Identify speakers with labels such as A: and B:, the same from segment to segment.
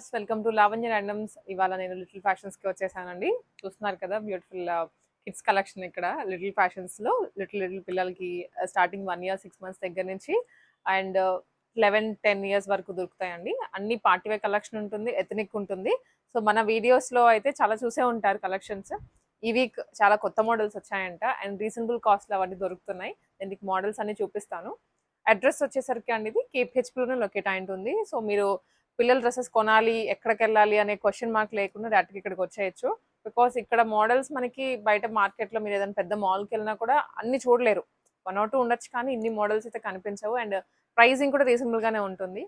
A: Viewers, welcome to Lavanya randoms. ఇవాళ నేను little fashions కి వచ్చేసానండి. చూస్తున్నారు కదా బ్యూటిఫుల్ కిడ్స్ కలెక్షన్ ఇక్కడ లిటిల్ ఫ్యాషన్స్ లో. లిటిల్ లిటిల్ పిల్లలకి స్టార్టింగ్ 1 year 6 months దగ్గర నుంచి అండ్ 11-10 years వరకు దొరుకుతాయండి. అన్ని పార్టీ వేర్ కలెక్షన్ ఉంటుంది, ఎథనిక్ ఉంటుంది. సో మన వీడియోస్ లో అయితే చాలా చూసే ఉంటారు కలెక్షన్స్. ఈ వీక్ చాలా కొత్త మోడల్స్ వచ్చాయంట అండ్ రీజనబుల్ కాస్ట్ లో అవన్నీ దొరుకుతున్నాయి. దీనికి మోడల్స్ అన్ని చూపిస్తాను. అడ్రస్ వచ్చేసరికి అండి ఇది కేపీహెచ్పీలోనే లొకేట్ అయి ఉంటుంది. సో మీరు పిల్లల డ్రెస్సెస్ కొనాలి, ఎక్కడికి వెళ్ళాలి అనే క్వశ్చన్ మార్క్ లేకుండా డైరెక్ట్గా ఇక్కడికి వచ్చేయచ్చు. బికాస్ ఇక్కడ మోడల్స్ మనకి బయట మార్కెట్లో మీరు ఏదైనా పెద్ద మాల్కి వెళ్ళినా కూడా అన్ని చూడలేరు. 1 or 2 ఉండొచ్చు, కానీ ఇన్ని మోడల్స్ అయితే కనిపించవు. అండ్ ప్రైసింగ్ కూడా రీజనబుల్గానే ఉంటుంది.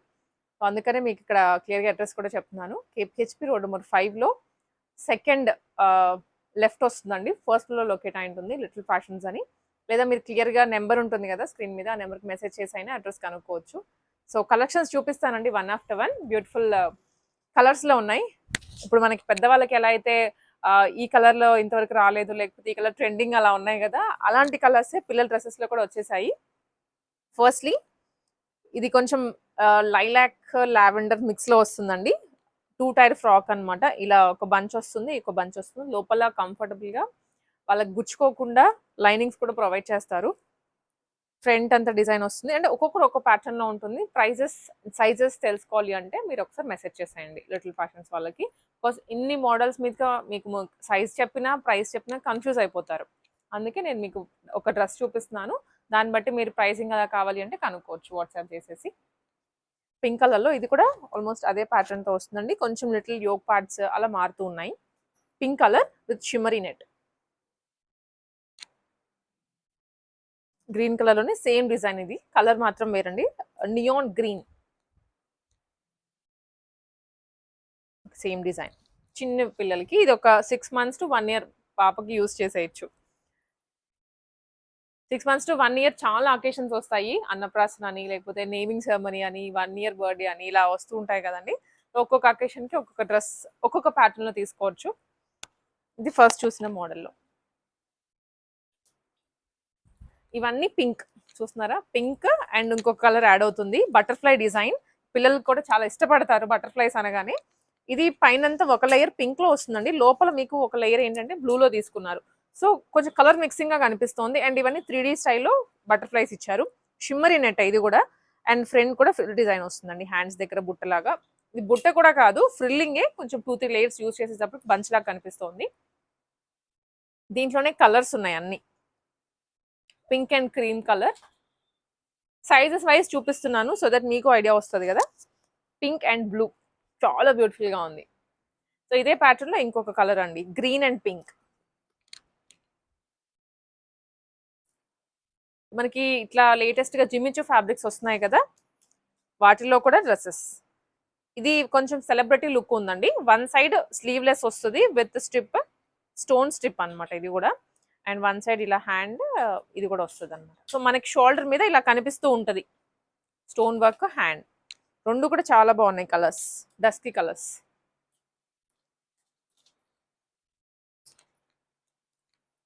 A: సో అందుకనే మీకు ఇక్కడ క్లియర్గా అడ్రస్ కూడా చెప్తున్నాను. కేపీహెచ్పీ రోడ్ నెంబర్ 5లో సెకండ్ లెఫ్ట్ వస్తుందండి. ఫస్ట్ ఫ్లోర్లో లొకేట్ అయి ఉంటుంది లిటిల్ ఫ్యాషన్స్ అని. లేదా మీరు క్లియర్గా నెంబర్ ఉంటుంది కదా స్క్రీన్ మీద, ఆ నెంబర్కి మెసేజ్ చేసి అయినా అడ్రస్ కనుక్కోవచ్చు. సో కలెక్షన్స్ చూపిస్తానండి వన్ ఆఫ్టర్ వన్. బ్యూటిఫుల్ కలర్స్లో ఉన్నాయి. ఇప్పుడు మనకి పెద్దవాళ్ళకి ఎలా అయితే ఈ కలర్లో ఇంతవరకు రాలేదు, లేకపోతే ఈ కలర్ ట్రెండింగ్ అలా ఉన్నాయి కదా, అలాంటి కలర్సే పిల్లల డ్రెస్సెస్లో కూడా వచ్చేసాయి. ఫస్ట్లీ ఇది కొంచెం లైలాక్ లావెండర్ మిక్స్లో వస్తుందండి. 2-tier ఫ్రాక్ అనమాట. ఇలా ఒక బంచ్ వస్తుంది, ఒక బంచ్ వస్తుంది. లోపల కంఫర్టబుల్గా వాళ్ళకి గుచ్చుకోకుండా లైనింగ్స్ కూడా ప్రొవైడ్ చేస్తారు. ఫ్రంట్ అంతా డిజైన్ వస్తుంది. అంటే ఒక్కొక్కరు ఒక్కొక్క ప్యాటర్న్లో ఉంటుంది. ప్రైజెస్ సైజెస్ తెలుసుకోవాలి అంటే మీరు ఒకసారి మెసేజ్ చేసేయండి లిటిల్ ఫ్యాషన్స్ వాళ్ళకి. బికాస్ ఇన్ని మోడల్స్ మీద మీకు సైజ్ చెప్పినా ప్రైస్ చెప్పినా కన్ఫ్యూజ్ అయిపోతారు. అందుకే నేను మీకు ఒక డ్రెస్ చూపిస్తున్నాను. దాన్ని బట్టి మీరు ప్రైసింగ్ అలా కావాలి అంటే కనుక్కోవచ్చు వాట్సాప్ చేసేసి. పింక్ కలర్లో ఇది కూడా ఆల్మోస్ట్ అదే ప్యాటర్న్తో వస్తుందండి. కొంచెం లిటిల్ యోగ్ పార్ట్స్ అలా మారుతూ ఉన్నాయి. Pink colour with shimmery net. Green colour లోనే సేమ్ డిజైన్, ఇది కలర్ మాత్రం వేరండి. Neon green same design. చిన్న పిల్లలకి ఇది ఒక 6 months to 1 year పాపకి యూజ్ చేసేయచ్చు. 6 months to 1 year చాలా అకేషన్స్ వస్తాయి. అన్నప్రాసన అని, లేకపోతే నేమింగ్ సెరమనీ అని, 1 year బర్త్డే అని ఇలా వస్తూ ఉంటాయి కదండి. ఒక్కొక్క అకేషన్కి ఒక్కొక్క డ్రెస్ ఒక్కొక్క ప్యాటర్న్లో తీసుకోవచ్చు. ఇది ఫస్ట్ చూసిన మోడల్లో. ఇవన్నీ పింక్ చూస్తున్నారా, పింక్ అండ్ ఇంకొక కలర్ యాడ్ అవుతుంది. బటర్ఫ్లై డిజైన్ పిల్లలకు కూడా చాలా ఇష్టపడతారు బటర్ఫ్లైస్ అనగానే. ఇది పైనంతా ఒక లేయర్ పింక్ లో వస్తుందండి, లోపల మీకు ఒక లేయర్ ఏంటంటే బ్లూలో తీసుకున్నారు. సో కొంచెం కలర్ మిక్సింగ్ గా కనిపిస్తుంది. అండ్ ఇవన్నీ 3D స్టైల్లో బటర్ఫ్లైస్ ఇచ్చారు. షిమ్మరీ నెట్ ఇది కూడా. అండ్ ఫ్రంట్ కూడా ఫ్రిల్ డిజైన్ వస్తుందండి, హ్యాండ్స్ దగ్గర బుట్టలాగా. ఇది బుట్ట కూడా కాదు, ఫ్రిల్లింగే, కొంచెం 2-3 layers యూజ్ చేసేటప్పుడు బంచ్ లాగా కనిపిస్తుంది. దీంట్లోనే కలర్స్ ఉన్నాయి అన్ని. Pink and cream colour. Sizes wise చూపిస్తున్నాను సో దట్ మీకు ఐడియా వస్తుంది కదా. పింక్ అండ్ బ్లూ చాలా బ్యూటిఫుల్ గా ఉంది. సో ఇదే ప్యాటర్న్ లో ఇంకొక కలర్ అండి, గ్రీన్ అండ్ పింక్. మనకి ఇట్లా లేటెస్ట్ గా జిమ్మిచూ ఫ్యాబ్రిక్స్ వస్తున్నాయి కదా, వాటిల్లో కూడా డ్రెస్సెస్. ఇది కొంచెం సెలబ్రిటీ లుక్ ఉందండి. వన్ సైడ్ స్లీవ్లెస్ వస్తుంది విత్ స్ట్రిప్, స్టోన్ స్ట్రిప్ అనమాట ఇది కూడా. అండ్ వన్ సైడ్ ఇలా హ్యాండ్ ఇది కూడా వస్తుంది అనమాట. సో మనకి షోల్డర్ మీద ఇలా కనిపిస్తూ ఉంటుంది స్టోన్ వర్క్ హ్యాండ్. రెండు కూడా చాలా బాగున్నాయి కలర్స్, డస్కీ కలర్స్.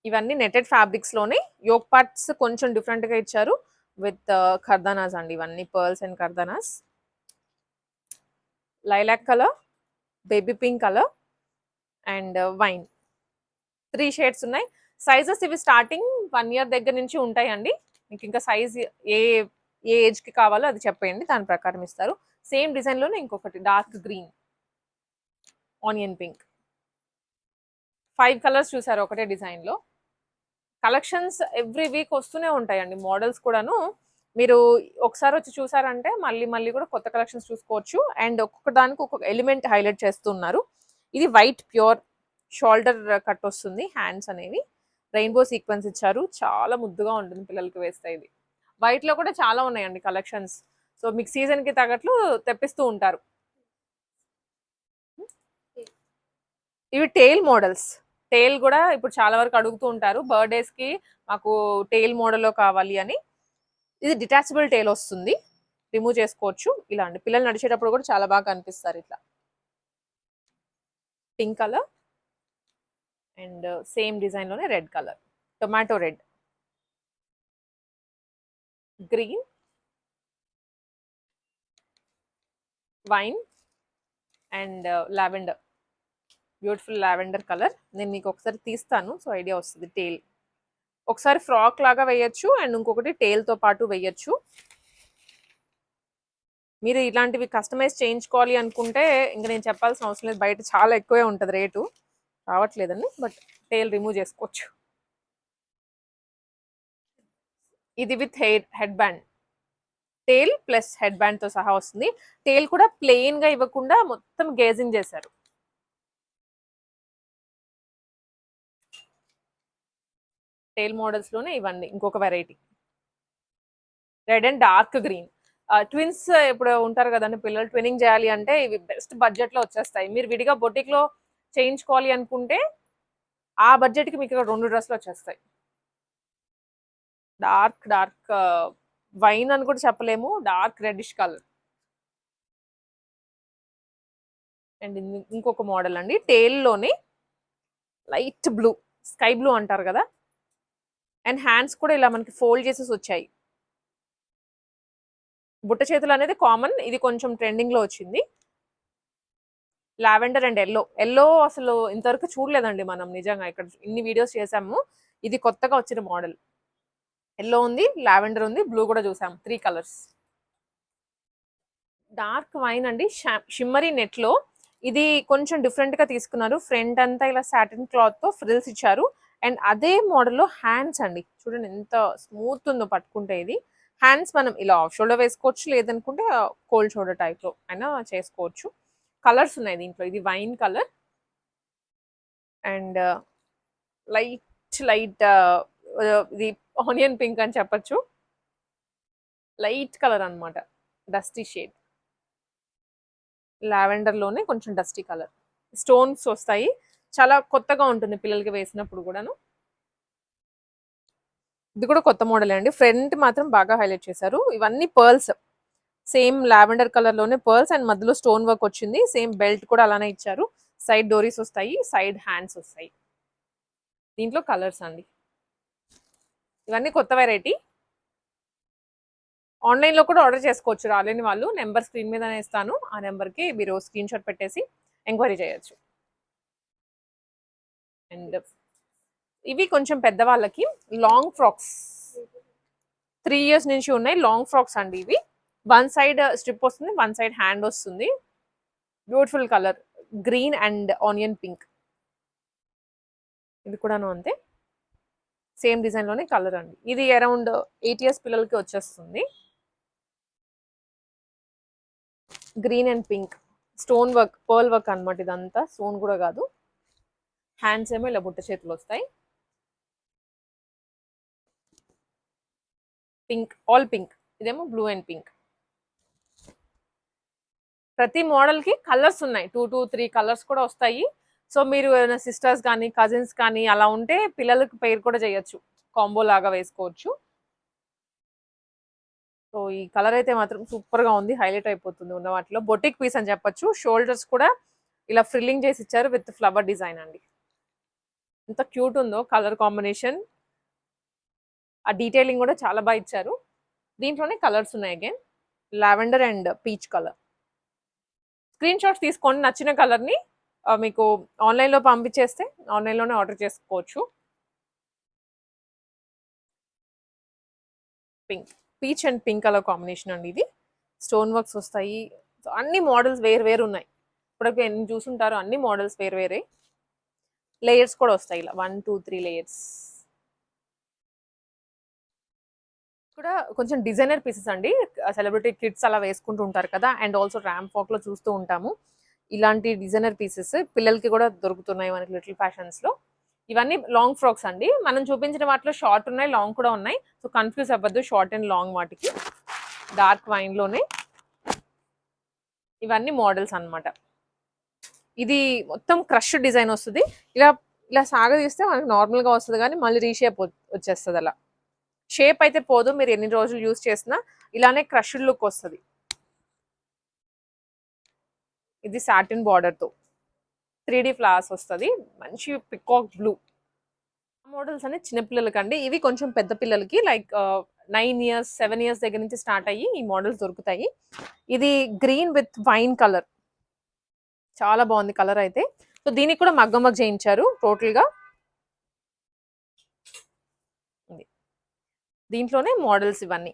A: ఇవన్నీ నెటెడ్ ఫ్యాబ్రిక్స్ లోనే. యోక్ పార్ట్స్ కొంచెం డిఫరెంట్ గా ఇచ్చారు విత్ కర్దానాస్ అండి. ఇవన్నీ పర్ల్స్ అండ్ కర్దానాస్. Lilac colour, baby pink colour and wine. 3 shades ఉన్నాయి. సైజెస్ ఇవి స్టార్టింగ్ 1 year దగ్గర నుంచి ఉంటాయండి. మీకు ఇంకా సైజ్ ఏ ఏజ్ కి కావాలో అది చెప్పండి, దాని ప్రకారం ఇస్తారు. సేమ్ డిజైన్ లోనే ఇంకొకటి dark green, onion pink. 5 colours చూసారు ఒకటే డిజైన్ లో. కలెక్షన్స్ ఎవ్రీ వీక్ వస్తూనే ఉంటాయండి, మోడల్స్ కూడాను. మీరు ఒకసారి వచ్చి చూసారంటే మళ్ళీ మళ్ళీ కూడా కొత్త కలెక్షన్స్ చూసుకోవచ్చు. అండ్ ఒక్కొక్క దానికి ఒక్కొక్క ఎలిమెంట్ హైలైట్ చేస్తున్నారు. ఇది వైట్ ప్యూర్ షోల్డర్ కట్ వస్తుంది. హ్యాండ్స్ అనేవి రెయిన్బో సీక్వెన్స్ ఇచ్చారు, చాలా ముద్దుగా ఉంటుంది పిల్లలకి వేస్తే. ఇది వైట్ లో కూడా చాలా ఉన్నాయండి కలెక్షన్స్. సో మీకు సీజన్ కి తగ్గట్లు తెప్పిస్తూ ఉంటారు. ఇవి టెయిల్ మోడల్స్. టెయిల్ కూడా ఇప్పుడు చాలా వరకు అడుగుతూ ఉంటారు, బర్త్డేస్ కి మాకు టెయిల్ మోడల్లో కావాలి అని. ఇది డిటాచబుల్ టెయిల్ వస్తుంది, రిమూవ్ చేసుకోవచ్చు. ఇలా అండి, పిల్లలు నడిచేటప్పుడు కూడా చాలా బాగా కనిపిస్తారు ఇట్లా. Pink colour and same design లోనే red colour, tomato red, green, wine and lavender, beautiful lavender colour. నేను మీకు ఒకసారి తీస్తాను, సో ఐడియా వస్తుంది. టేల్ ఒకసారి ఫ్రాక్ లాగా వేయచ్చు అండ్ ఇంకొకటి టేల్తో పాటు వేయచ్చు. మీరు ఇలాంటివి కస్టమైజ్ చేయించుకోవాలి అనుకుంటే ఇంకా నేను చెప్పాల్సిన అవసరం లేదు, బయట చాలా ఎక్కువే ఉంటుంది రేటు. రావట్లేదండి, బట్ టేల్ రిమూవ్ చేసుకోవచ్చు. ఇది with head band, tail plus head band తో సహా వస్తుంది. టేల్ కూడా ప్లెయిన్ గా ఇవ్వకుండా మొత్తం గేజింగ్ చేశారు. టేల్ మోడల్స్ లోనే ఇవ్వండి ఇంకొక variety, red and dark green. Twins ఇప్పుడు ఉంటారు కదండి పిల్లలు, ట్విన్నింగ్ చేయాలి అంటే ఇవి బెస్ట్ బడ్జెట్ లో వచ్చేస్తాయి. మీరు విడిగా బొటిక్ లో చేయించుకోవాలి అనుకుంటే ఆ బడ్జెట్ కి మీకు ఇక్కడ 2 డ్రెస్లు వచ్చేస్తాయి. డార్క్ డార్క్ వైన్ అని కూడా చెప్పలేము, డార్క్ రెడ్డిష్ కలర్. అండ్ ఇంకొక మోడల్ అండి, టేల్ లోనే లైట్ బ్లూ, స్కై బ్లూ అంటారు కదా. అండ్ హ్యాండ్స్ కూడా ఇలా మనకి ఫోల్డ్ చేసేసి వచ్చాయి. బుట్ట చేతులు అనేది కామన్, ఇది కొంచెం ట్రెండింగ్ లో వచ్చింది. లావెండర్ అండ్ ఎల్లో, ఎల్లో అసలు ఇంతవరకు చూడలేదండి మనం, నిజంగా ఇక్కడ ఇన్ని వీడియోస్ చేసాము, ఇది కొత్తగా వచ్చిన మోడల్. ఎల్లో ఉంది, లావెండర్ ఉంది, బ్లూ కూడా చూసాం, 3 కలర్స్. డార్క్ వైన్ అండి, షిమ్మరీ నెట్ లో. ఇది కొంచెం డిఫరెంట్ గా తీసుకున్నారు. ఫ్రంట్ అంతా ఇలా సాటిన్ క్లాత్ తో ఫ్రిల్స్ ఇచ్చారు. అండ్ అదే మోడల్లో హ్యాండ్స్ అండి, చూడండి ఎంత స్మూత్ ఉందో పట్టుకుంటే. ఇది హ్యాండ్స్ మనం ఇలా ఆఫ్ షోల్డర్ వేసుకోవచ్చు, లేదనుకుంటే కోల్డ్ షోల్డర్ టైప్ లో అయినా చేసుకోవచ్చు. కలర్స్ ఉన్నాయి దీంట్లో, ఇది wine colour and light light ఇది ఆనియన్ పింక్ అని చెప్పచ్చు, లైట్ కలర్ అన్నమాట, డస్టీ షేడ్. లావెండర్ లోనే కొంచెం డస్టీ కలర్, స్టోన్స్ వస్తాయి, చాలా కొత్తగా ఉంటుంది పిల్లలకి వేసినప్పుడు కూడాను. ఇది కూడా కొత్త మోడల్ అండి, ఫ్రంట్ మాత్రం బాగా హైలైట్ చేశారు. ఇవన్నీ పర్ల్స్, సేమ్ లావెండర్ కలర్ లోనే పర్ల్స్ అండ్ మధ్యలో స్టోన్ వర్క్ వచ్చింది. సేమ్ బెల్ట్ కూడా అలానే ఇచ్చారు. సైడ్ డోరీస్ వస్తాయి, సైడ్ హ్యాండ్స్ వస్తాయి. దీంట్లో కలర్స్ అండి, ఇవన్నీ కొత్త వెరైటీ. ఆన్లైన్ లో కూడా ఆర్డర్ చేసుకోవచ్చు, రాలేని వాళ్ళు. నెంబర్ స్క్రీన్ మీదనే ఇస్తాను, ఆ నెంబర్కి మీరు స్క్రీన్ షాట్ పెట్టేసి ఎంక్వైరీ చేయొచ్చు. అండ్ ఇవి కొంచెం పెద్దవాళ్ళకి లాంగ్ ఫ్రాక్స్, 3 ఇయర్స్ నుంచి ఉన్నాయి లాంగ్ ఫ్రాక్స్ అండి ఇవి. 1 సైడ్ స్ట్రిప్ వస్తుంది, 1 సైడ్ హ్యాండ్ వస్తుంది. Beautiful colour, green and onion pink. ఇది కూడాను అంతే, సేమ్ డిజైన్ లోనే కలర్ అండి. ఇది అరౌండ్ 8 ఇయర్స్ పిల్లలకి వచ్చేస్తుంది. Green and pink, stone work, pearl work అనమాట. ఇదంతా స్టోన్ కూడా కాదు. హ్యాండ్స్ ఏమో ఇలా బుట్ట చేతులు వస్తాయి. Pink, all pink. ఇదేమో బ్లూ అండ్ పింక్. ప్రతి మోడల్ కి కలర్స్ ఉన్నాయి, 2 to 3 కలర్స్ కూడా వస్తాయి. సో మీరు ఏమైనా సిస్టర్స్ కానీ కజిన్స్ కానీ అలా ఉంటే పిల్లలకు పేరు కూడా చేయొచ్చు, కాంబో లాగా వేసుకోవచ్చు. సో ఈ కలర్ అయితే మాత్రం సూపర్ గా ఉంది, హైలైట్ అయిపోతుంది ఉన్న వాటిలో. బొటిక్ పీస్ అని చెప్పొచ్చు. షోల్డర్స్ కూడా ఇలా ఫ్రిల్లింగ్ చేసి ఇచ్చారు విత్ ఫ్లవర్ డిజైన్ అండి. ఎంత క్యూట్ ఉందో కలర్ కాంబినేషన్, ఆ డీటెయిలింగ్ కూడా చాలా బాగా ఇచ్చారు. దీంట్లోనే కలర్స్ ఉన్నాయి, again lavender and peach colour. Screen shots తీసుకోండి, నచ్చిన కలర్ని మీకు ఆన్లైన్లో పంపించేస్తే ఆన్లైన్లోనే ఆర్డర్ చేసుకోవచ్చు. Pink, peach and pink colour combination అండి ఇది. స్టోన్ వర్క్స్ వస్తాయి. అన్ని మోడల్స్ వేరు వేరు ఉన్నాయి. ఇప్పుడు ఎన్ని చూసుంటారో అన్ని మోడల్స్ వేరు వేరే. లేయర్స్ కూడా వస్తాయి, ఇలా 1 2 3 లేయర్స్ కూడా. కొంచెం డిజైనర్ పీసెస్ అండి, సెలబ్రిటీ కిడ్స్ అలా వేసుకుంటూ ఉంటారు కదా. అండ్ ఆల్సో ర్యాంప్ వాక్ లో చూస్తూ ఉంటాము ఇలాంటి డిజైనర్ పీసెస్, పిల్లలకి కూడా దొరుకుతున్నాయి మనకి లిటిల్ ఫ్యాషన్స్ లో. ఇవన్నీ లాంగ్ ఫ్రాక్స్ అండి. మనం చూపించిన వాటిలో షార్ట్ ఉన్నాయి, లాంగ్ కూడా ఉన్నాయి. సో కన్ఫ్యూజ్ అవ్వద్దు షార్ట్ అండ్ లాంగ్ వాటికి. డార్క్ వైన్ లోనే ఇవన్నీ మోడల్స్ అన్నమాట. ఇది మొత్తం క్రష్ డిజైన్ వస్తుంది. ఇలా ఇలా సాగదీస్తే మనకి నార్మల్ గా వస్తుంది, కానీ మళ్ళీ రీషేప్ వచ్చేస్తుంది. అలా షేప్ అయితే పోదు, మీరు ఎన్ని రోజులు యూజ్ చేసినా ఇలానే క్రష్డ్ లుక్ వస్తుంది. ఇది సాటిన్ బార్డర్ తో 3D ఫ్లవర్స్ వస్తుంది, మంచి పికాక్ బ్లూ. మోడల్స్ అనే చిన్నపిల్లలకి అండి, ఇవి కొంచెం పెద్ద పిల్లలకి, లైక్ 9 ఇయర్స్ 7 ఇయర్స్ దగ్గర నుంచి స్టార్ట్ అయ్యి ఈ మోడల్స్ దొరుకుతాయి. ఇది గ్రీన్ విత్ వైన్ కలర్, చాలా బాగుంది కలర్ అయితే. సో దీనికి కూడా మగ్గం వర్క్ చేయించారు టోటల్ గా. దీంట్లోనే మోడల్స్ ఇవన్నీ.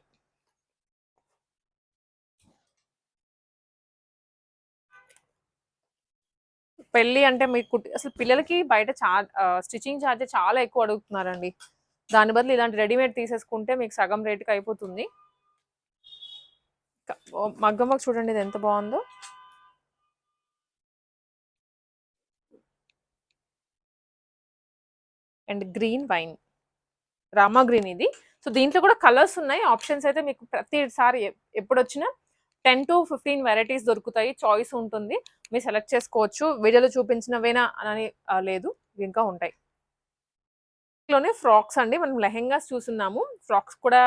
A: పెళ్లి అంటే మీకు అసలు పిల్లలకి బయట స్టిచ్చింగ్ ఛార్జ్ చాలా ఎక్కువ అడుగుతున్నారండి. దాని బదులు ఇలాంటి రెడీమేడ్ తీసేసుకుంటే మీకు సగం రేటుకి అయిపోతుంది. మగ్గం వర్క్ చూడండి ఇది ఎంత బాగుందో. And green wine, Rama green ఇది. సో దీంట్లో కూడా కలర్స్ ఉన్నాయి, ఆప్షన్స్ అయితే మీకు ప్రతిసారి ఎప్పుడు వచ్చినా 10 to 15 వెరైటీస్ దొరుకుతాయి, చాయిస్ ఉంటుంది, మీరు సెలెక్ట్ చేసుకోవచ్చు. వీడియోలో చూపించినవేనా అని లేదు, ఇంకా ఉంటాయి. లోనే ఫ్రాక్స్ అండి, మనం లెహెంగాస్ చూస్తున్నాము. ఫ్రాక్స్ కూడా,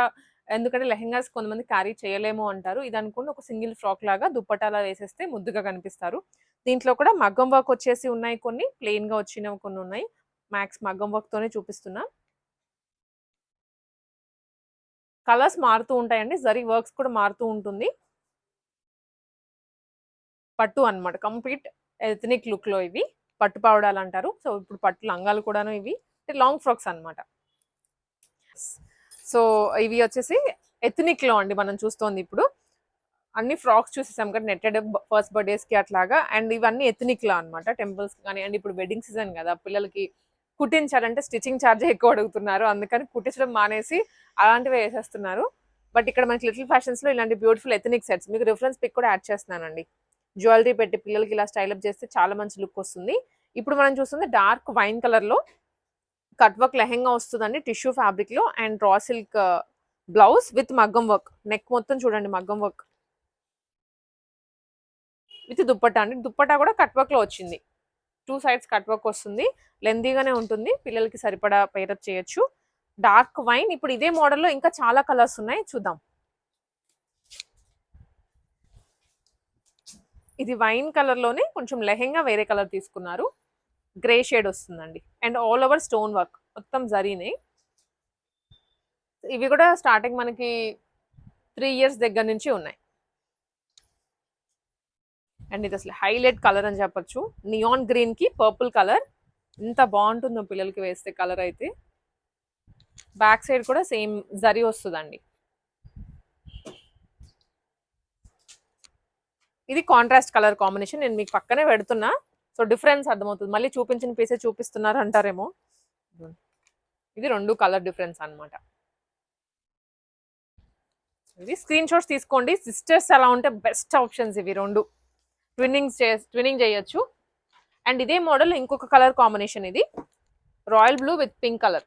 A: ఎందుకంటే లెహెంగాస్ కొంతమంది క్యారీ చేయలేము అంటారు. ఇది అనుకుంటే ఒక సింగిల్ ఫ్రాక్ లాగా దుప్పటాలా వేసేస్తే ముద్దుగా కనిపిస్తారు. దీంట్లో కూడా మగ్గం వర్క్ వచ్చేసి ఉన్నాయి, కొన్ని ప్లెయిన్ గా వచ్చినవి కొన్ని ఉన్నాయి. మ్యాక్స్ మగ్గం వర్క్ తోనే చూపిస్తున్నా. కలర్స్ మారుతూ ఉంటాయండి, జరీ వర్క్స్ కూడా మారుతూ ఉంటుంది. పట్టు అన్నమాట, కంప్లీట్ ఎథనిక్ లుక్ లో ఇవి పట్టు పావడాలు అంటారు. సో ఇప్పుడు పట్టు లంగాలు కూడాను ఇవి లాంగ్ ఫ్రాక్స్ అన్నమాట. సో ఇవి వచ్చేసి ఎథనిక్ లో అండి మనం చూస్తోంది ఇప్పుడు. అన్ని ఫ్రాక్స్ చూసేసాం కదా, నెట్టెడ్ ఫస్ట్ బర్త్డేస్ కి అట్లాగా. అండ్ ఇవన్నీ ఎథనిక్ లో అనమాట, టెంపుల్స్ కానీ. అండ్ ఇప్పుడు వెడ్డింగ్ సీజన్ కదా, పిల్లలకి కుట్టించాలంటే స్టిచ్చింగ్ ఛార్జ్ ఎక్కువ అడుగుతున్నారు, అందుకని కుట్టించడం మానేసి అలాంటివి వేసేస్తున్నారు. బట్ ఇక్కడ మనకి లిటిల్ ఫ్యాషన్స్ లో ఇలాంటి బ్యూటిఫుల్ ఎథనిక్ సెట్స్, మీకు రిఫరెన్స్ పిక్ కూడా యాడ్ చేస్తున్నానండి. జ్యువెలరీ పెట్టి పిల్లలకి ఇలా స్టైలప్ చేస్తే చాలా మంచి లుక్ వస్తుంది. ఇప్పుడు మనం చూస్తుంది డార్క్ వైన్ కలర్ లో కట్ వర్క్ లెహెంగా వస్తుందండి, టిష్యూ ఫ్యాబ్రిక్ లో. And raw silk blouse with మగ్గం వర్క్, నెక్ మొత్తం చూడండి మగ్గం వర్క్ విత్ దుప్పట్టా అండి. దుప్పట్టా కూడా కట్ వర్క్ లో వచ్చింది, 2 సైడ్స్ కట్ వర్క్ వస్తుంది, లెందీగానే ఉంటుంది, పిల్లలకి సరిపడా పేరప్ చేయొచ్చు. Dark wine. ఇప్పుడు ఇదే మోడల్లో ఇంకా చాలా కలర్స్ ఉన్నాయి, చూద్దాం. ఇది వైన్ కలర్ లోనే కొంచెం లెహెంగా వేరే కలర్ తీసుకున్నారు, గ్రే షేడ్ వస్తుందండి. And all over stone work మొత్తం జరీనే. ఇవి కూడా స్టార్టింగ్ మనకి 3 years దగ్గర నుంచి ఉన్నాయి. అండ్ ఇది అసలు హైలైట్ కలర్ అని చెప్పొచ్చు, నియాన్ గ్రీన్ కి పర్పుల్ కలర్. ఎంత బాగుంటుందో పిల్లలకి వేస్తే కలర్ అయితే. బ్యాక్ సైడ్ కూడా సేమ్ జరీ వస్తుందండి. ఇది కాంట్రాస్ట్ కలర్ కాంబినేషన్, నేను మీకు పక్కనే పెడుతున్నా, సో డిఫరెన్స్ అర్థమవుతుంది. మళ్ళీ చూపించిన పీసే చూపిస్తున్నారు అంటారేమో, ఇది 2 కలర్ డిఫరెన్స్ అన్నమాట. ఇది స్క్రీన్ షాట్స్ తీసుకోండి, సిస్టర్స్ అలా ఉంటే బెస్ట్ ఆప్షన్స్ ఇవి 2. ట్విన్నింగ్ చేయొచ్చు. అండ్ ఇదే మోడల్ ఇంకొక కలర్ కాంబినేషన్, ఇది royal blue with pink colour.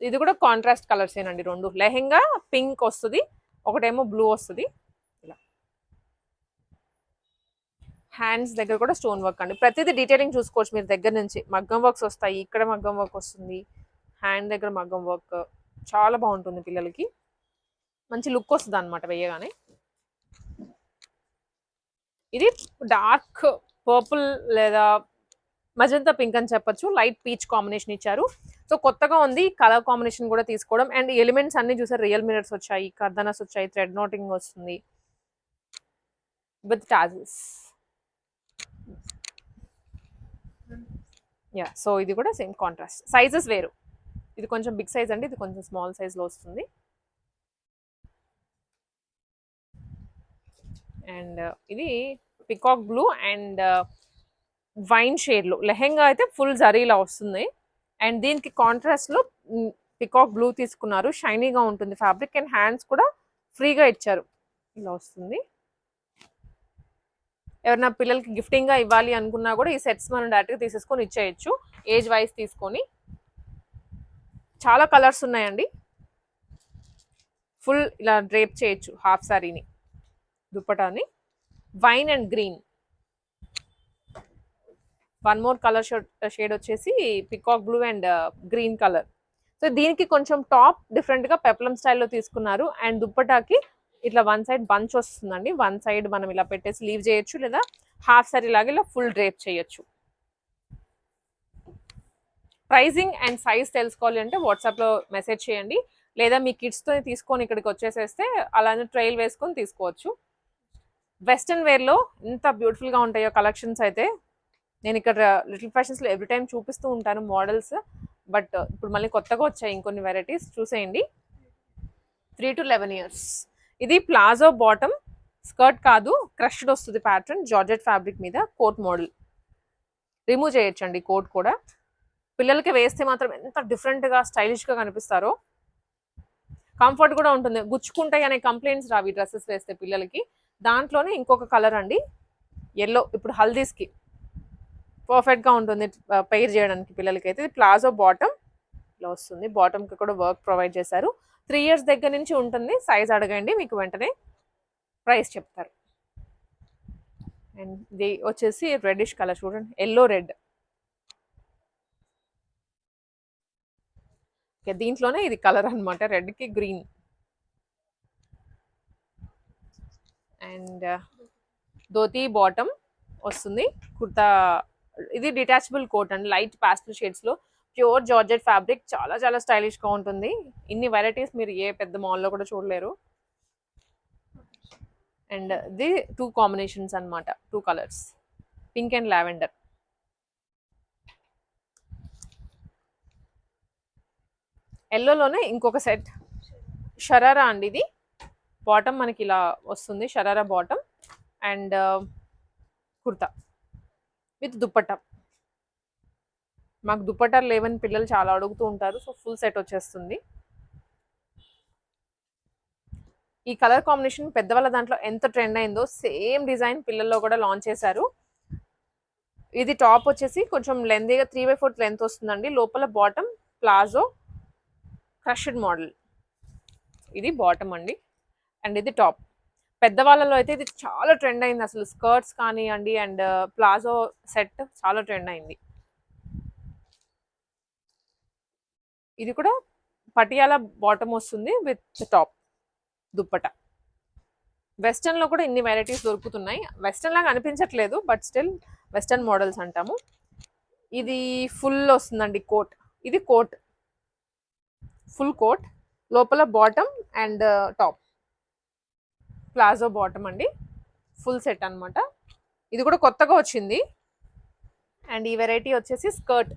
A: ఇది కూడా కాంట్రాస్ట్ కలర్స్ ఏనండి 2. లెహెంగా పింక్ వస్తుంది, ఒకటేమో బ్లూ వస్తుంది. ఇలా హ్యాండ్స్ దగ్గర కూడా స్టోన్ వర్క్ అండి, ప్రతిదీ డీటెయిలింగ్ చూసుకోవచ్చు మీరు దగ్గర నుంచి. మగ్గం వర్క్స్ వస్తాయి, ఇక్కడ మగ్గం వర్క్ వస్తుంది, హ్యాండ్ దగ్గర మగ్గం వర్క్, చాలా బాగుంటుంది, పిల్లలకి మంచి లుక్ వస్తుంది అనమాట వేయగానే. ఇది డార్క్ పర్పుల్ లేదా మజంతా పింక్ అని చెప్పొచ్చు, లైట్ పీచ్ కాంబినేషన్ ఇచ్చారు. సో కొత్తగా ఉంది కలర్ కాంబినేషన్ కూడా తీసుకోవడం. అండ్ ఎలిమెంట్స్ అన్ని చూసారు, రియల్ మిరర్స్ వచ్చాయి, కర్దనస్ వచ్చాయి, థ్రెడ్ నోటింగ్ వస్తుంది విత్ టాజిల్స్. యా, సో ఇది కూడా సేమ్ కాంట్రాస్ట్. సైజెస్ వేరు, ఇది కొంచెం బిగ్ సైజ్ అండి, ఇది కొంచెం స్మాల్ సైజ్ లో వస్తుంది. అండ్ ఇది peacock blue and wine shade లో లెహెంగా అయితే ఫుల్ జరీలా వస్తుంది. అండ్ దీనికి కాంట్రాస్ట్ లో పికాక్ బ్లూ తీసుకున్నారు, షైనీగా ఉంటుంది ఫ్యాబ్రిక్. అండ్ హ్యాండ్స్ కూడా ఫ్రీగా ఇచ్చారు, ఇలా వస్తుంది. ఎవరైనా పిల్లలకి గిఫ్టింగ్ గా ఇవ్వాలి అనుకున్నా కూడా ఈ సెట్స్ మనం డైరెక్ట్గా తీసేసుకొని ఇచ్చేయచ్చు, ఏజ్ వైజ్ తీసుకొని. చాలా కలర్స్ ఉన్నాయండి, ఫుల్ ఇలా డ్రేప్ చేయొచ్చు హాఫ్ సారీని, దుప్పటాని. Wine and green, one more colour shade వచ్చేసి peacock blue and green colour. So దీనికి కొంచెం టాప్ డిఫరెంట్ గా పెప్లం స్టైల్లో తీసుకున్నారు. అండ్ దుప్పటాకి ఇట్లా వన్ సైడ్ బంచ్ వస్తుందండి, వన్ సైడ్ మనం ఇలా పెట్టేసి లీవ్ చేయొచ్చు, లేదా హాఫ్ సారీ లాగా ఇలా ఫుల్ డ్రేప్ చేయొచ్చు. ప్రైజింగ్ అండ్ సైజ్ తెలుసుకోవాలి అంటే వాట్సాప్లో మెసేజ్ చేయండి, లేదా మీ కిడ్స్తో తీసుకొని ఇక్కడికి వచ్చేసేస్తే అలానే ట్రైల్ వేసుకొని తీసుకోవచ్చు. వెస్ట్రన్ వేర్లో ఎంత బ్యూటిఫుల్గా ఉంటాయో కలెక్షన్స్ అయితే. నేను ఇక్కడ లిటిల్ ఫ్యాషన్స్లో ఎవ్రీ టైం చూపిస్తూ ఉంటాను మోడల్స్, బట్ ఇప్పుడు మళ్ళీ కొత్తగా వచ్చాయి ఇంకొన్ని వెరైటీస్, చూసేయండి. 3 to 11 years. ఇది ప్లాజో బాటమ్, స్కర్ట్ కాదు, క్రష్డ్ వస్తుంది ప్యాటర్న్, జార్జెట్ ఫ్యాబ్రిక్ మీద కోట్ మోడల్. రిమూవ్ చేయొచ్చండి కోట్ కూడా. పిల్లలకి వేస్తే మాత్రం ఎంత డిఫరెంట్గా స్టైలిష్గా కనిపిస్తారో. కంఫర్ట్ కూడా ఉంటుంది, గుచ్చుకుంటాయి అనే కంప్లైంట్స్ రావి డ్రెస్సెస్ వేస్తే పిల్లలకి. దాంట్లోనే ఇంకొక కలర్ అండి, ఎల్లో. ఇప్పుడు హల్దీస్కి పర్ఫెక్ట్గా ఉంటుంది పెయిర్ చేయడానికి పిల్లలకి అయితే. ఇది ప్లాజో బాటమ్ ఇలా వస్తుంది, బాటమ్కి కూడా వర్క్ ప్రొవైడ్ చేశారు. 3 years దగ్గర నుంచి ఉంటుంది. సైజ్ అడగండి, మీకు వెంటనే ప్రైస్ చెప్తారు. అండ్ ఇది వచ్చేసి రెడ్డిష్ కలర్, చూడండి, ఎల్లో రెడ్. దీంట్లోనే ఇది కలర్ అనమాట, రెడ్కి గ్రీన్. అండ్ ధోతి బాటమ్ వస్తుంది, కుర్తా. ఇది డిటాచబుల్ కోట్ అండి, లైట్ పాస్టల్ షేడ్స్లో, ప్యూర్ జార్జెట్ ఫ్యాబ్రిక్. చాలా చాలా స్టైలిష్గా ఉంటుంది. ఇన్ని వెరైటీస్ మీరు ఏ పెద్ద మాల్లో కూడా చూడలేరు. అండ్ ఇది 2 కాంబినేషన్స్ అనమాట, 2 కలర్స్, పింక్ అండ్ లావెండర్. ఎల్లోలోనే ఇంకొక సెట్, షరారా అండి. ఇది బాటమ్ మనకి ఇలా వస్తుంది, sharara bottom and kurta with dupatta. మాకు దుప్పట్టాలు లేవని పిల్లలు చాలా అడుగుతూ ఉంటారు, సో ఫుల్ సెట్ వచ్చేస్తుంది. ఈ కలర్ కాంబినేషన్ పెద్దవాళ్ళ దాంట్లో ఎంత ట్రెండ్ అయిందో సేమ్ డిజైన్ పిల్లల్లో కూడా లాంచ్ చేశారు. ఇది టాప్ వచ్చేసి కొంచెం లెంతీగా 3/4 లెంత్ వస్తుందండి. లోపల బాటమ్ ప్లాజో క్రష్డ్ మోడల్. ఇది బాటమ్ అండి, అండ్ ఇది టాప్. పెద్దవాళ్ళలో అయితే ఇది చాలా ట్రెండ్ అయింది అసలు. స్కర్ట్స్ కానివ్వండి అండ్ ప్లాజో సెట్ చాలా ట్రెండ్ అయింది. ఇది కూడా పటియాలా బాటమ్ వస్తుంది విత్ టాప్, దుప్పట. వెస్టర్న్లో కూడా ఇన్ని వెరైటీస్ దొరుకుతున్నాయి. వెస్టర్న్ లాగా అనిపించట్లేదు, బట్ స్టిల్ వెస్టర్న్ మోడల్స్ అంటాము. ఇది ఫుల్ వస్తుందండి కోట్. ఇది కోట్, ఫుల్ కోట్, లోపల bottom and top, palazzo bottom అండి, ఫుల్ సెట్ అనమాట. ఇది కూడా కొత్తగా వచ్చింది. అండ్ ఈ వెరైటీ వచ్చేసి స్కర్ట్.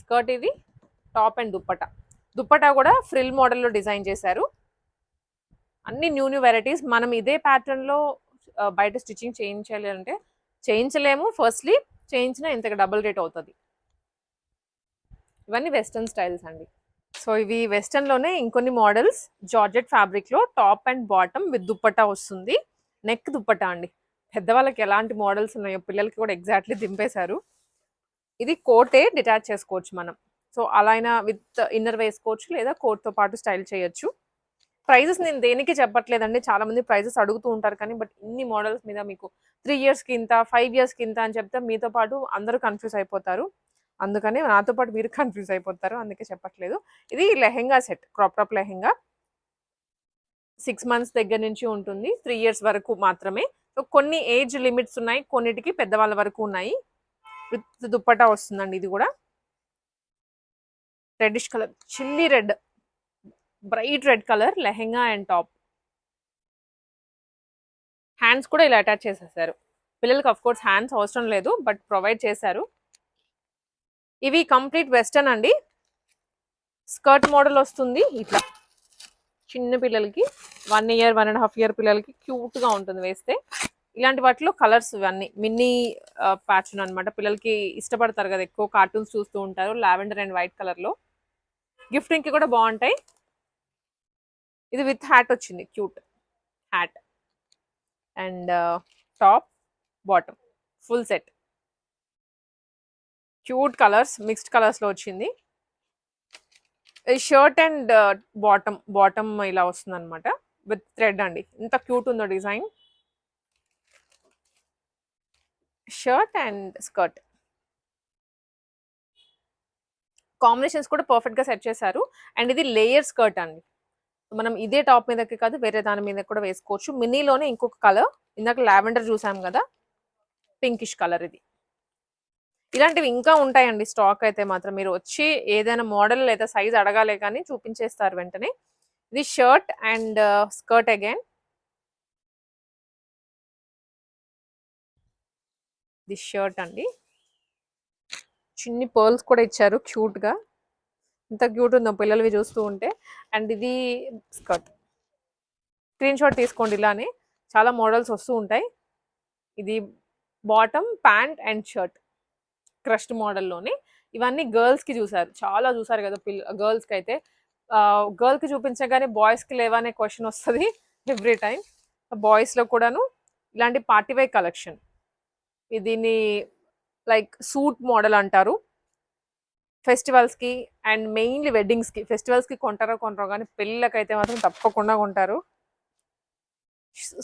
A: స్కర్ట్ ఇది టాప్ అండ్ దుప్పట. దుప్పటా కూడా ఫ్రిల్ మోడల్లో డిజైన్ చేశారు. అన్ని న్యూ వెరైటీస్. మనం ఇదే ప్యాటర్న్లో బయట స్టిచ్చింగ్ చేయించాలి అంటే చేయించలేము. ఫస్ట్లీ చేయించిన ఇంతకు డబుల్ రేట్ అవుతుంది. ఇవన్నీ వెస్టర్న్ స్టైల్స్ అండి. సో ఇవి వెస్టర్న్లోనే ఇంకొన్ని మోడల్స్, జార్జెట్ ఫ్యాబ్రిక్లో top and bottom with dupatta వస్తుంది. నెక్ దుప్పటా అండి. పెద్దవాళ్ళకి ఎలాంటి మోడల్స్ ఉన్నాయో పిల్లలకి కూడా ఎగ్జాక్ట్లీ దింపేశారు. ఇది కోటే డిటాచ్ చేసుకోవచ్చు మనం. సో అలా అయినా విత్ ఇన్నర్ వేసుకోవచ్చు, లేదా కోట్తో పాటు స్టైల్ చేయొచ్చు. ప్రైజెస్ నేను దేనికి చెప్పట్లేదండి, చాలా మంది ప్రైజెస్ అడుగుతూ ఉంటారు కానీ, బట్ ఇన్ని మోడల్స్ మీద మీకు 3 yearsకి ఇంత, 5 yearsకి ఇంత అని చెప్తే మీతో పాటు అందరూ కన్ఫ్యూజ్ అయిపోతారు. అందుకని నాతో పాటు మీరు కన్ఫ్యూజ్ అయిపోతారు, అందుకే చెప్పట్లేదు. ఇది lehenga set, crop top lehenga. 6 months దగ్గర నుంచి ఉంటుంది, 3 years వరకు మాత్రమే. సో కొన్ని ఏజ్ లిమిట్స్ ఉన్నాయి, కొన్నిటికి పెద్దవాళ్ళ వరకు ఉన్నాయి. విత్ దుప్పటా వస్తుందండి. ఇది కూడా reddish colour, chilli red, bright red colour lehenga and top. Hands కూడా ఇలా అటాచ్ చేసేసారు. పిల్లలకి ఆఫ్ కోర్స్ హ్యాండ్స్ అవసరం లేదు, బట్ ప్రొవైడ్ చేశారు. ఇవి కంప్లీట్ వెస్టర్న్ అండి. స్కర్ట్ మోడల్ వస్తుంది ఇట్లా. చిన్న పిల్లలకి 1 year 1.5 year పిల్లలకి క్యూట్గా ఉంటుంది వేస్తే. ఇలాంటి వాటిలో కలర్స్ ఇవన్నీ మిన్నీ ప్యాటర్న్ అనమాట. పిల్లలకి ఇష్టపడతారు కదా, ఎక్కువ కార్టూన్స్ చూస్తూ ఉంటారు. లావెండర్ అండ్ వైట్ కలర్లో గిఫ్టింగ్కి కూడా బాగుంటాయి. ఇది విత్ హ్యాట్ వచ్చింది, cute hat and top bottom full set. Cute colours, mixed కలర్స్లో వచ్చింది. షర్ట్ అండ్ బాటమ్ ఇలా వస్తుంది అనమాట విత్ థ్రెడ్ అండి. ఎంత క్యూట్ ఉందో design. Shirt and skirt combinations కూడా పర్ఫెక్ట్గా సెట్ చేశారు. అండ్ ఇది లేయర్ స్కర్ట్ అండి. మనం ఇదే టాప్ మీదకి కాదు, వేరే దాని మీద కూడా వేసుకోవచ్చు. మినీలోనే ఇంకొక కలర్, ఇందాక లావెండర్ చూసాం కదా, పింకిష్ కలర్. ఇది ఇలాంటివి ఇంకా ఉంటాయండి స్టాక్ అయితే మాత్రం. మీరు వచ్చి ఏదైనా మోడల్ లేదా సైజ్ అడగాలే కానీ చూపించేస్తారు వెంటనే. ఇది షర్ట్ అండ్ స్కర్ట్ అగైన్. ఇది షర్ట్ అండి, చిన్ని పర్ల్స్ కూడా ఇచ్చారు క్యూట్గా, ఇంత క్యూట్ ఉందో పిల్లలవి చూస్తూ ఉంటే. అండ్ ఇది స్కర్ట్, స్క్రీన్ షాట్ తీసుకోండి, ఇలానే చాలా మోడల్స్ వస్తూ ఉంటాయి. ఇది bottom, pant and shirt crushed మోడల్లోనే. ఇవన్నీ గర్ల్స్కి చూసారు, చాలా చూసారు కదా గర్ల్స్కి అయితే. గర్ల్కి చూపించగానే బాయ్స్కి లేవనే క్వశ్చన్ వస్తుంది ఎవ్రీ టైం. బాయ్స్లో కూడాను ఇలాంటి పార్టీ వేర్ కలెక్షన్. దీన్ని లైక్ సూట్ మోడల్ అంటారు. ఫెస్టివల్స్కి అండ్ మెయిన్లీ వెడ్డింగ్స్కి, ఫెస్టివల్స్కి కొంటారో కానీ పెళ్ళిళ్ళకైతే మాత్రం తప్పకుండా కొంటారు.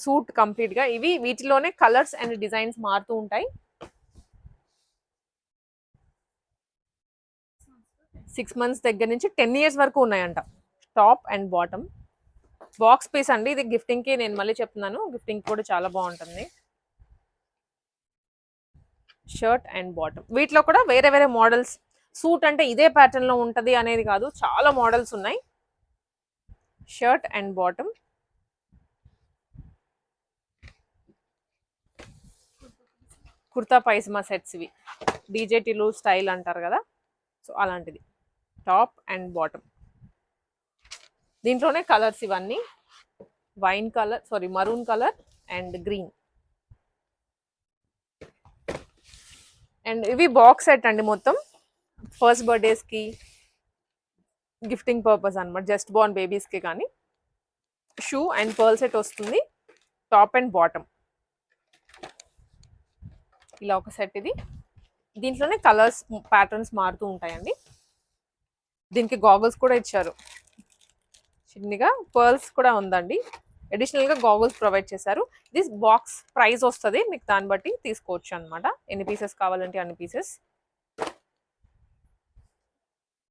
A: సూట్ కంప్లీట్గా. ఇవి వీటిలోనే కలర్స్ అండ్ డిజైన్స్ మారుతూ ఉంటాయి. 6 months దగ్గర నుంచి 10 years వరకు ఉన్నాయంట. Top and bottom box piece అండి. ఇది గిఫ్టింగ్కి, నేను మళ్ళీ చెప్తున్నాను, గిఫ్టింగ్ కూడా చాలా బాగుంటుంది. Shirt and bottom. వీటిలో కూడా వేరే వేరే మోడల్స్. సూట్ అంటే ఇదే ప్యాటర్న్లో ఉంటుంది అనేది కాదు, చాలా మోడల్స్ ఉన్నాయి. Shirt and bottom. Kurta pyjama sets ఇవి, డీజేటీలు స్టైల్ అంటారు కదా, సో అలాంటిది. Top and bottom. దీంట్లోనే కలర్స్ ఇవన్నీ, wine colour, sorry maroon colour and green. And ఇవి బాక్స్ సెట్ అండి మొత్తం, ఫస్ట్ బర్త్డేస్కి గిఫ్టింగ్ పర్పస్ అనమాట, జస్ట్ బోర్న్ బేబీస్కి. కానీ షూ అండ్ పర్ల్ సెట్ వస్తుంది, టాప్ అండ్ బాటమ్. ఇలా ఒక సెట్ ఇది. దీంట్లోనే కలర్స్ ప్యాటర్న్స్ మారుతూ ఉంటాయండి. దీనికి గాగుల్స్ కూడా ఇచ్చారు, చిన్నగా పర్ల్స్ కూడా ఉందండి. అడిషనల్గా గాగుల్స్ ప్రొవైడ్ చేశారు. ఇది బాక్స్ ప్రైస్ వస్తుంది, మీకు దాన్ని బట్టి తీసుకోవచ్చు అనమాట. ఎన్ని పీసెస్ కావాలంటే అన్ని పీసెస్.